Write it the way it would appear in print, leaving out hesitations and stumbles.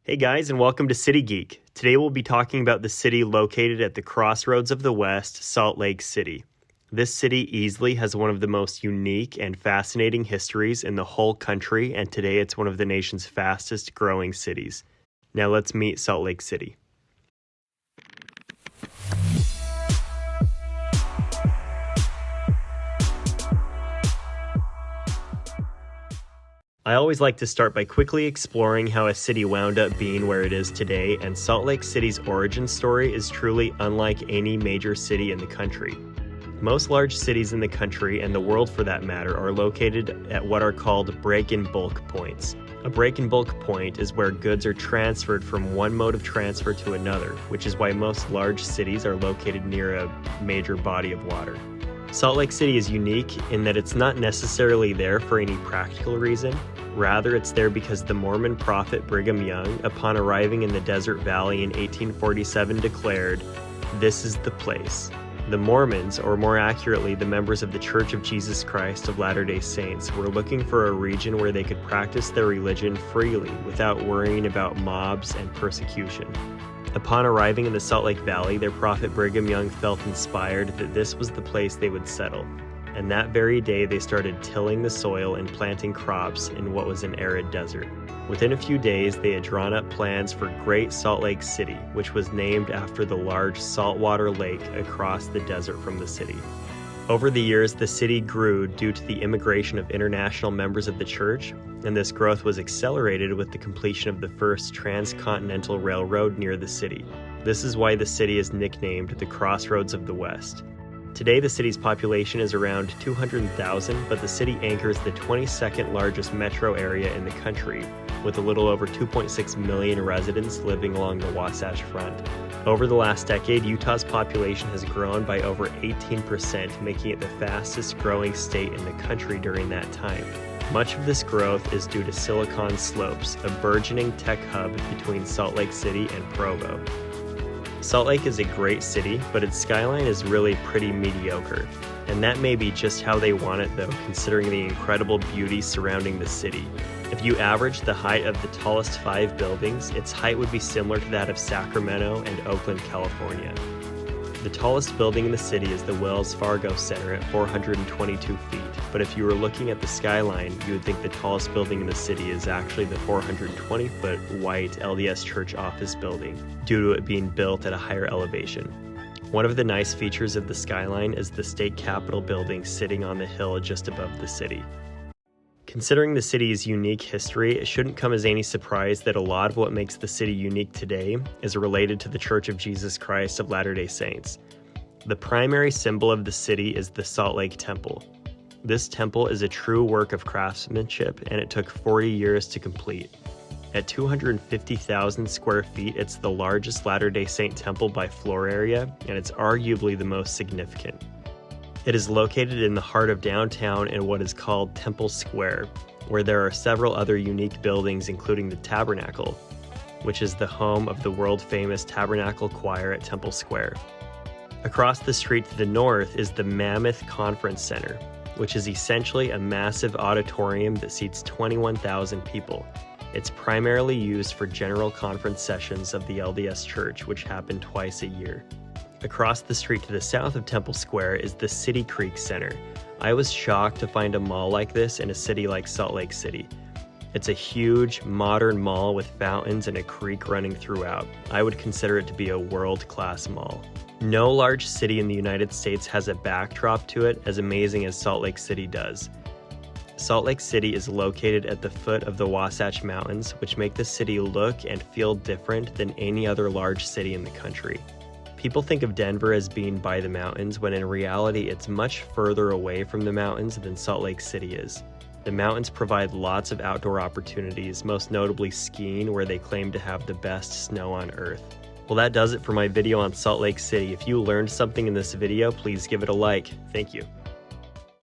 Hey guys, and welcome to City Geek. Today we'll be talking about the city located at the crossroads of the West, Salt Lake City. This city easily has one of the most unique and fascinating histories in the whole country, and today it's one of the nation's fastest growing cities. Now let's meet Salt Lake City. I always like to start by quickly exploring how a city wound up being where it is today, and Salt Lake City's origin story is truly unlike any major city in the country. Most large cities in the country, and the world for that matter, are located at what are called break-in-bulk points. A break-in-bulk point is where goods are transferred from one mode of transfer to another, which is why most large cities are located near a major body of water. Salt Lake City is unique in that it's not necessarily there for any practical reason. Rather, it's there because the Mormon prophet Brigham Young, upon arriving in the Desert Valley in 1847, declared, "This is the place." The Mormons, or more accurately, the members of the Church of Jesus Christ of Latter-day Saints, were looking for a region where they could practice their religion freely without worrying about mobs and persecution. Upon arriving in the Salt Lake Valley, their prophet Brigham Young felt inspired that this was the place they would settle. And that very day they started tilling the soil and planting crops in what was an arid desert. Within a few days, they had drawn up plans for Great Salt Lake City, which was named after the large saltwater lake across the desert from the city. Over the years, the city grew due to the immigration of international members of the church, and this growth was accelerated with the completion of the first transcontinental railroad near the city. This is why the city is nicknamed the Crossroads of the West. Today, the city's population is around 200,000, but the city anchors the 22nd largest metro area in the country, with a little over 2.6 million residents living along the Wasatch Front. Over the last decade, Utah's population has grown by over 18%, making it the fastest growing state in the country during that time. Much of this growth is due to Silicon Slopes, a burgeoning tech hub between Salt Lake City and Provo. Salt Lake is a great city, but its skyline is really pretty mediocre. And that may be just how they want it though, considering the incredible beauty surrounding the city. If you average the height of the tallest 5 buildings, its height would be similar to that of Sacramento and Oakland, California. The tallest building in the city is the Wells Fargo Center at 422 feet, but if you were looking at the skyline, you would think the tallest building in the city is actually the 420-foot white LDS Church office building, due to it being built at a higher elevation. One of the nice features of the skyline is the state capitol building sitting on the hill just above the city. Considering the city's unique history, it shouldn't come as any surprise that a lot of what makes the city unique today is related to the Church of Jesus Christ of Latter-day Saints. The primary symbol of the city is the Salt Lake Temple. This temple is a true work of craftsmanship, and it took 40 years to complete. At 250,000 square feet, it's the largest Latter-day Saint temple by floor area, and it's arguably the most significant. It is located in the heart of downtown in what is called Temple Square, where there are several other unique buildings including the Tabernacle, which is the home of the world-famous Tabernacle Choir at Temple Square. Across the street to the north is the Mammoth Conference Center, which is essentially a massive auditorium that seats 21,000 people. It's primarily used for general conference sessions of the LDS Church, which happen twice a year. Across the street to the south of Temple Square is the City Creek Center. I was shocked to find a mall like this in a city like Salt Lake City. It's a huge, modern mall with fountains and a creek running throughout. I would consider it to be a world-class mall. No large city in the United States has a backdrop to it as amazing as Salt Lake City does. Salt Lake City is located at the foot of the Wasatch Mountains, which make the city look and feel different than any other large city in the country. People think of Denver as being by the mountains, when in reality it's much further away from the mountains than Salt Lake City is. The mountains provide lots of outdoor opportunities, most notably skiing, where they claim to have the best snow on Earth. Well, that does it for my video on Salt Lake City. If you learned something in this video, please give it a like. Thank you.